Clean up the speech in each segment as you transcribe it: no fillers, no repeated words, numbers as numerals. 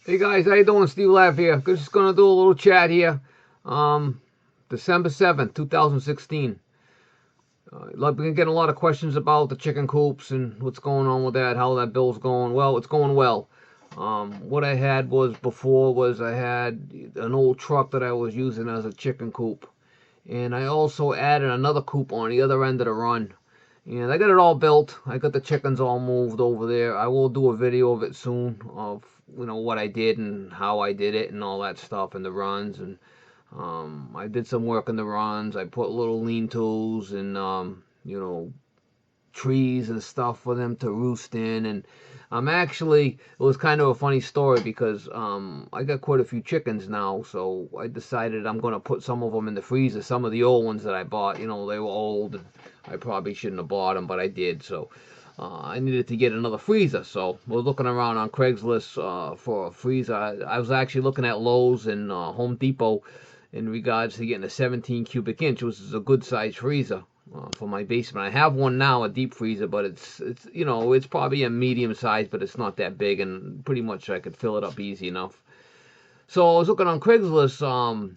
Hey guys, how you doing? Steve Lav here. Just gonna do a little chat here. Um, December 7th, 2016. Like we're getting a lot of questions about the chicken coops and what's going on with that, how that bill's going. Well, it's going well. What I had was before was I had an old truck that I was using as a chicken coop, and I also added another coop on the other end of the run. And I got it all built. I got the chickens all moved over there. I will do a video of it soon of what I did and how I did it and all that stuff and the runs. And I did some work in the runs. I put little lean-tos and trees and stuff for them to roost in. And it was kind of a funny story because I got quite a few chickens now, so I decided I'm going to put some of them in the freezer. Some of the old ones that I bought, they were old and I probably shouldn't have bought them, but I did. So I needed to get another freezer, so we're looking around on Craigslist for a freezer. I was actually looking at Lowe's and Home Depot in regards to getting a 17 cubic inch, which is a good size freezer for my basement. I have one now, a deep freezer, but it's probably a medium size, but it's not that big, and pretty much I could fill it up easy enough. So I was looking on Craigslist.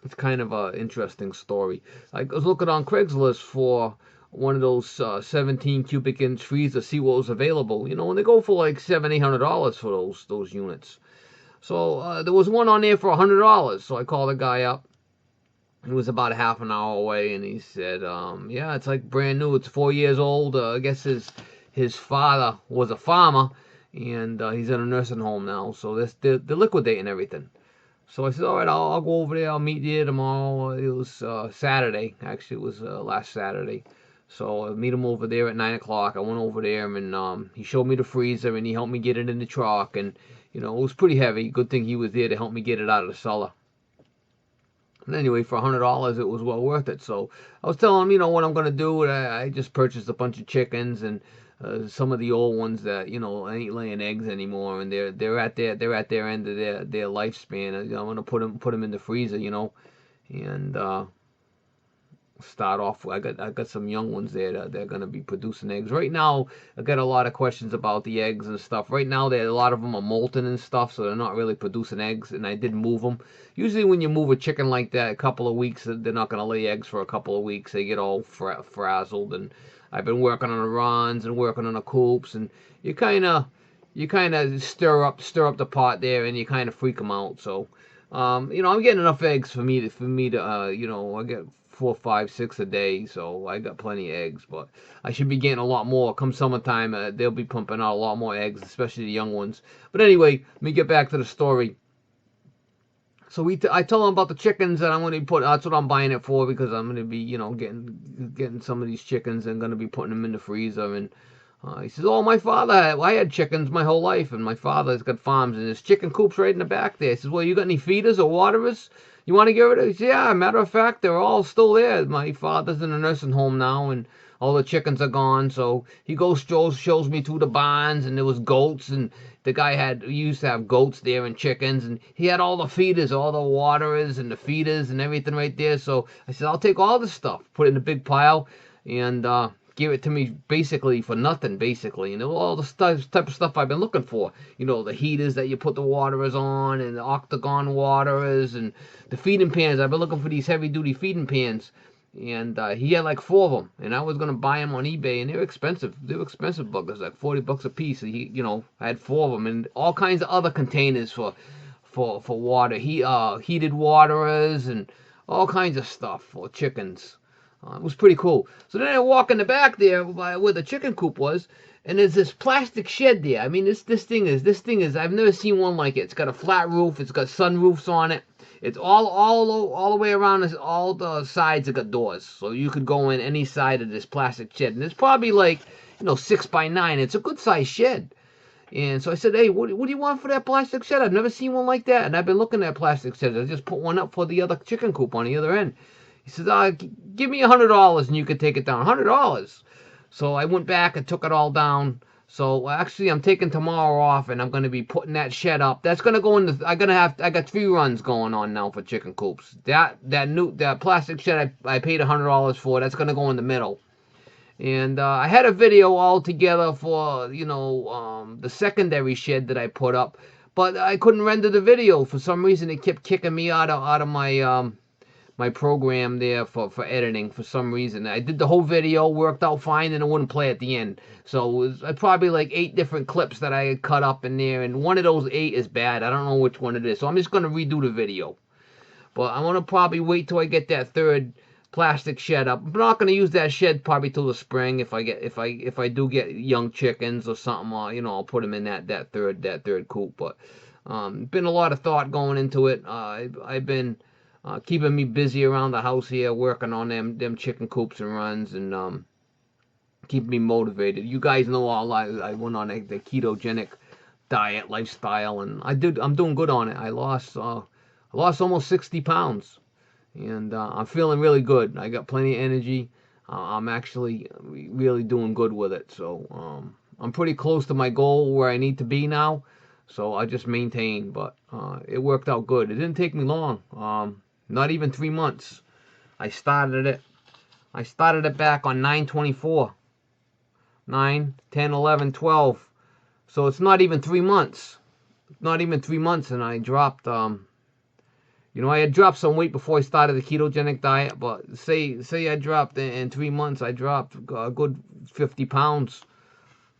It's kind of an interesting story. I was looking on Craigslist for one of those 17 cubic inch freezers, see what was available. And they go for like $700-800 for those units. So there was one on there for $100. So I called the guy up. He was about a half an hour away, and he said, "Yeah, it's like brand new. It's 4 years old. I guess his father was a farmer, and he's in a nursing home now. So they're liquidating everything." So I said, "All right, I'll go over there. I'll meet you tomorrow." It was Saturday. Actually, it was last Saturday. So I meet him over there at 9 o'clock. I went over there, and he showed me the freezer, and he helped me get it in the truck. And it was pretty heavy. Good thing he was there to help me get it out of the cellar. And anyway, for $100, it was well worth it. So I was telling him, what I'm gonna do. I just purchased a bunch of chickens and some of the old ones that ain't laying eggs anymore, and they're at their end of their lifespan. I'm gonna put them in the freezer, and start off. I got some young ones there that they're gonna be producing eggs. Right now, I got a lot of questions about the eggs and stuff. Right now, a lot of them are molting and stuff, so they're not really producing eggs. And I did move them. Usually, when you move a chicken like that, a couple of weeks, they're not gonna lay eggs for a couple of weeks. They get all frazzled. And I've been working on the runs and working on the coops, and you kind of stir up the pot there, and you kind of freak them out. So I'm getting enough eggs for me to I get 4, 5, 6 a day, so I got plenty of eggs. But I should be getting a lot more. Come summertime, they'll be pumping out a lot more eggs, especially the young ones. But anyway, let me get back to the story. So I told him about the chickens that I'm going to put. That's what I'm buying it for, because I'm going to be, getting some of these chickens and going to be putting them in the freezer. And he says, "Oh, I had chickens my whole life, and my father's got farms, and there's chicken coops right in the back there." He says, "Well, you got any feeders or waterers you want to get rid of?" He says, "Yeah, matter of fact, they're all still there. My father's in a nursing home now, and all the chickens are gone." So he shows me through the barns, and there was goats, and the guy used to have goats there and chickens, and he had all the feeders, all the waterers and the feeders and everything right there. So I said, "I'll take all this stuff, put it in a big pile, and give it to me basically for nothing, basically." And all the type of stuff I've been looking for. The heaters that you put the waterers on, and the octagon waterers, and the feeding pans. I've been looking for these heavy duty feeding pans. And he had like 4 of them, and I was gonna buy them on eBay, and they're expensive. They're expensive buggers, like $40 a piece. And I had 4 of them, and all kinds of other containers for water. Heated waterers and all kinds of stuff for chickens. It was pretty cool. So then I walk in the back there where the chicken coop was, and there's this plastic shed there. I mean, this thing is I've never seen one like it. It's got a flat roof. It's got sunroofs on it. It's all the way around. All the sides have got doors, so you could go in any side of this plastic shed. And it's probably like 6 by 9. It's a good sized shed. And so I said, "Hey, what do you want for that plastic shed? I've never seen one like that." And I've been looking at plastic sheds. I just put one up for the other chicken coop on the other end. He says, "Give me $100 and you could take it down." $100. So I went back and took it all down. So actually, I'm taking tomorrow off, and I'm going to be putting that shed up. That's going to go in the. I got 3 runs going on now for chicken coops. That plastic shed I paid $100 for. That's going to go in the middle. And I had a video all together for the secondary shed that I put up, but I couldn't render the video for some reason. It kept kicking me out of my my program there for editing for some reason. I did the whole video, worked out fine, and it wouldn't play at the end. So it was probably like 8 different clips that I had cut up in there, and one of those 8 is bad. I don't know which one it is. So I'm just gonna redo the video. But I'm gonna probably wait till I get that third plastic shed up. I'm not gonna use that shed probably till the spring if I do get young chickens or something. You know, I'll put them in that third coop. But been a lot of thought going into it. I've been keeping me busy around the house here, working on them chicken coops and runs, and keeping me motivated. You guys know I went on the ketogenic diet lifestyle, and I'm doing good on it. I lost almost 60 pounds, and I'm feeling really good. I got plenty of energy. I'm actually really doing good with it. So I'm pretty close to my goal where I need to be now. So I just maintain, but it worked out good. It didn't take me long. Not even 3 months. I started it back on 9/24. 9, 10, 11, 12. So it's not even 3 months. Not even 3 months, and I dropped. You know, I had dropped some weight before I started the ketogenic diet, but say I dropped in 3 months. I dropped a good 50 pounds.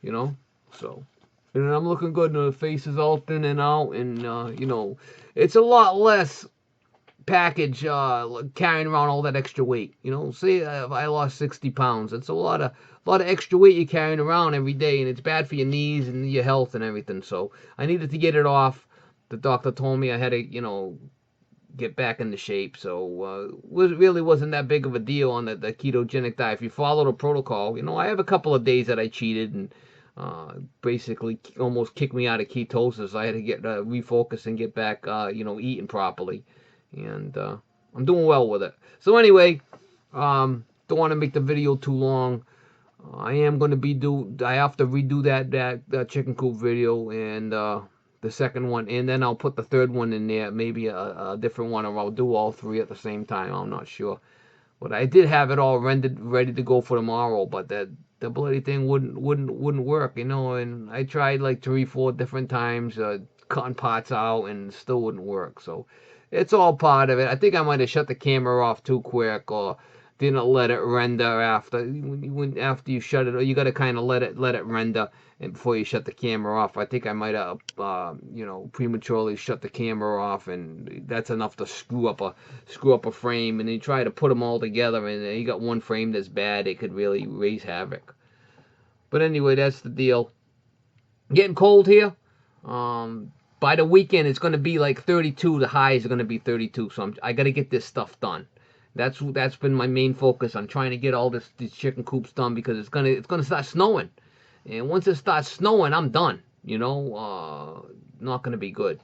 You know, so. And I'm looking good. The face is all thinning out, and you know, it's a lot less package carrying around all that extra weight. You know, say I lost 60 pounds. It's a lot of extra weight you're carrying around every day, and it's bad for your knees and your health and everything. So I needed to get it off. The doctor told me I had to, you know, get back into shape. So really wasn't that big of a deal on the ketogenic diet. If you follow the protocol, you know, I have a couple of days that I cheated and basically almost kicked me out of ketosis. I had to get refocus and get back, you know, eating properly. And I'm doing well with it. So anyway, don't want to make the video too long. I am going to I have to redo that chicken coop video and the second one, and then I'll put the third one in there, maybe a different one, or I'll do all 3 at the same time. I'm not sure. But I did have it all rendered, ready to go for tomorrow, but the bloody thing wouldn't work, you know. And I tried like 3, 4 different times, cutting parts out, and it still wouldn't work. So it's all part of it. I think I might have shut the camera off too quick, or didn't let it render after you shut it. Or you got to kind of let it render and before you shut the camera off. I think I might have you know, prematurely shut the camera off, and that's enough to screw up a frame. And then you try to put them all together, and you got one frame that's bad. It could really raise havoc. But anyway, that's the deal. Getting cold here. By the weekend, it's going to be like 32. The highs are going to be 32. So I got to get this stuff done. That's been my main focus. I'm trying to get all these chicken coops done because it's gonna start snowing, and once it starts snowing, I'm done. You know, not gonna be good.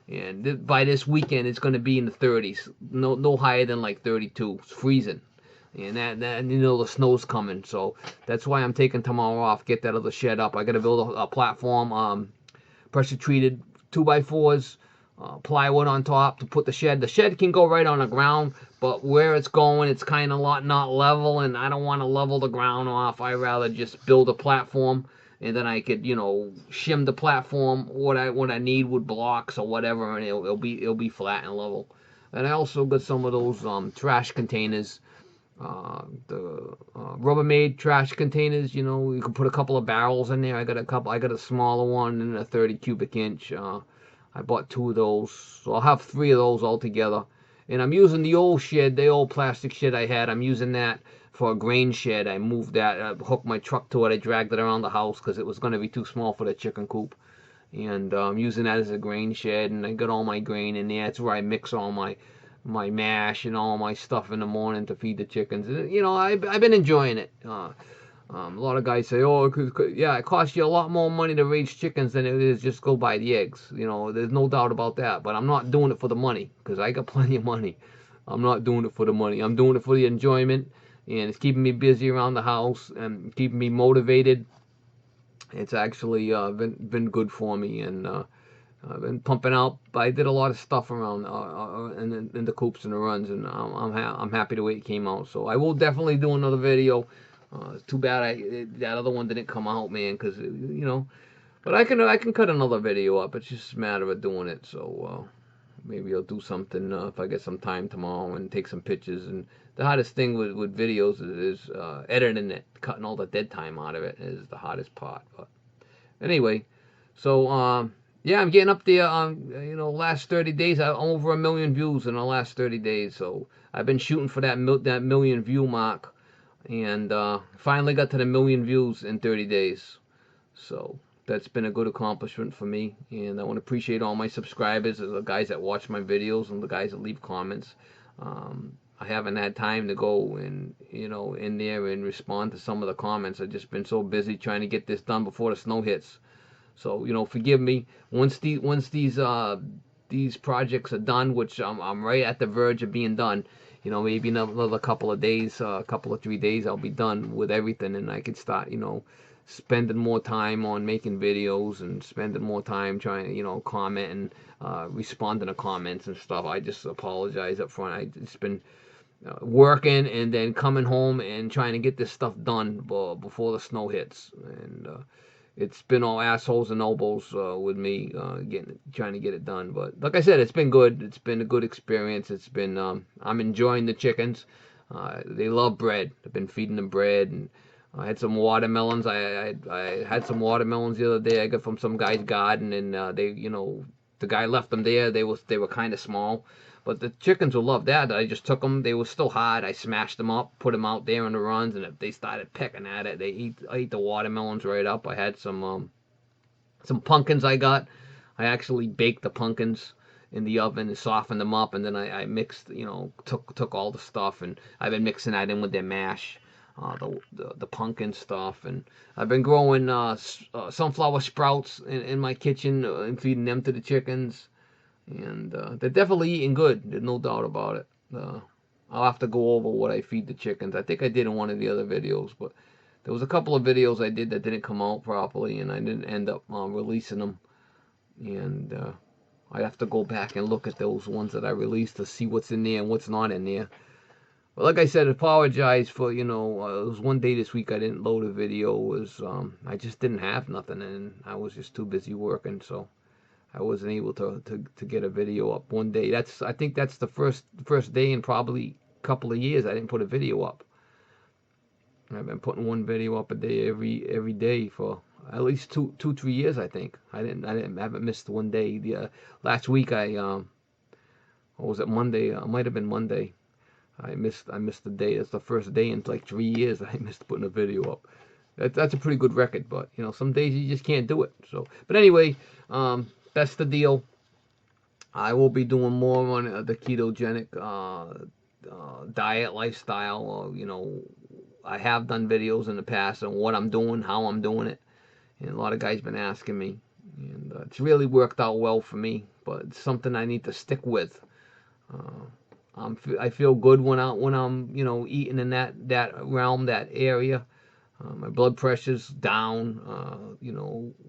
And by this weekend, it's gonna be in the 30s. No higher than like 32. It's freezing, and that you know the snow's coming. So that's why I'm taking tomorrow off. Get that other shed up. I gotta build a platform. Pressure treated 2x4s. Plywood on top to put the shed. The shed can go right on the ground, but where it's going, it's kind of not level, and I don't want to level the ground off. I rather just build a platform, and then I could, you know, shim the platform what I need with blocks or whatever, and it'll be flat and level. And I also got some of those trash containers, the Rubbermaid trash containers. You know, you can put a couple of barrels in there. I got a smaller one and a 30 cubic inch. I bought 2 of those, so I'll have 3 of those altogether. And I'm using the old shed, the old plastic shed I had. I'm using that for a grain shed. I moved that, I hooked my truck to it. I dragged it around the house because it was going to be too small for the chicken coop. And I'm using that as a grain shed, and I got all my grain in there. It's where I mix all my mash and all my stuff in the morning to feed the chickens. You know, I've been enjoying it. A lot of guys say, oh, yeah, it costs you a lot more money to raise chickens than it is just go buy the eggs. You know, there's no doubt about that. But I'm not doing it for the money because I got plenty of money. I'm not doing it for the money. I'm doing it for the enjoyment, and it's keeping me busy around the house and keeping me motivated. It's actually been good for me, and I've been pumping out. I did a lot of stuff around in the coops and the runs, and I'm happy the way it came out. So I will definitely do another video. It's too bad that other one didn't come out, man, because, you know, But I can cut another video up. It's just a matter of doing it. So maybe I'll do something if I get some time tomorrow and take some pictures. And the hardest thing with videos is editing it, cutting all the dead time out of it is the hardest part. But anyway, so yeah, I'm getting up there. Last 30 days, I'm over 1 million views in the last 30 days. So I've been shooting for that million view mark, and finally got to the million views in 30 days. So that's been a good accomplishment for me, and I want to appreciate all my subscribers, the guys that watch my videos, and the guys that leave comments. I haven't had time to go and in there and respond to some of the comments. I've just been so busy trying to get this done before the snow hits. So forgive me. Once these projects are done, which I'm right at the verge of being done. Maybe another couple of days, couple of 3 days, I'll be done with everything, and I can start spending more time on making videos and spending more time trying comment and responding to comments and stuff. I just apologize up front. It's been working and then coming home and trying to get this stuff done before the snow hits, and it's been all assholes and elbows with me trying to get it done. But like I said, it's been good. It's been a good experience. It's been I'm enjoying the chickens. They love bread. I've been feeding them bread, and I had some watermelons. I had some watermelons the other day I got from some guy's garden, and the guy left them there. They were kind of small, but the chickens will love that. I just took them. They were still hard. I smashed them up, put them out there on the runs, and if they started pecking at it, I ate the watermelons right up. I had some pumpkins I got. I actually baked the pumpkins in the oven and softened them up, and then I mixed, took all the stuff, and I've been mixing that in with their mash. The pumpkin stuff, and I've been growing sunflower sprouts in my kitchen and feeding them to the chickens, and they're definitely eating good. There's no doubt about it. I'll have to go over what I feed the chickens. I think I did in one of the other videos, but there was a couple of videos I did that didn't come out properly, and I didn't end up releasing them, and I have to go back and look at those ones that I released to see what's in there and what's not in there. But like I said, apologize for, it was one day this week I didn't load a video. I just didn't have nothing, and I was just too busy working, so I wasn't able to get a video up one day. I think that's the first day in probably a couple of years I didn't put a video up. I've been putting one video up a day every day for at least 3 years, I think. I haven't missed one day. Last week what was it, Monday? It might have been Monday. I missed the day. It's the first day in like 3 years I missed putting a video up. That's a pretty good record, but some days you just can't do it. So, but anyway, that's the deal. I will be doing more on the ketogenic diet lifestyle. I have done videos in the past on what I'm doing, how I'm doing it, and a lot of guys been asking me, and it's really worked out well for me. But it's something I need to stick with. I feel good when I'm eating in that realm, that area. My blood pressure's down.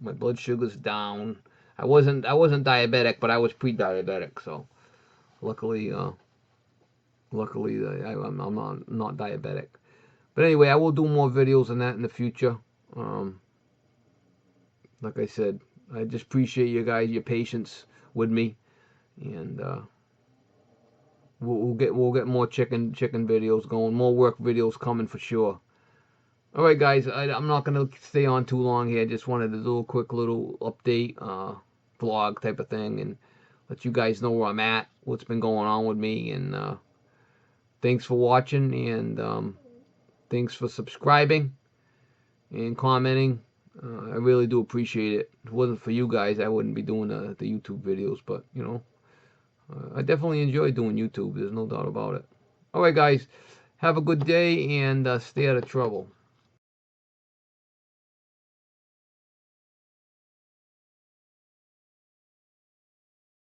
My blood sugar's down. I wasn't diabetic, but I was pre-diabetic. So luckily I'm not diabetic. But anyway, I will do more videos on that in the future. Like I said, I just appreciate you guys, your patience with me, and we'll get more chicken videos going, more work videos coming for sure. All right, guys, I'm not gonna stay on too long here. I just wanted to do a quick little update, vlog type of thing, and let you guys know where I'm at, what's been going on with me, and thanks for watching, and thanks for subscribing and commenting. I really do appreciate it. If it wasn't for you guys, I wouldn't be doing the YouTube videos, but I definitely enjoy doing YouTube. There's no doubt about it. All right, guys. Have a good day, and stay out of trouble.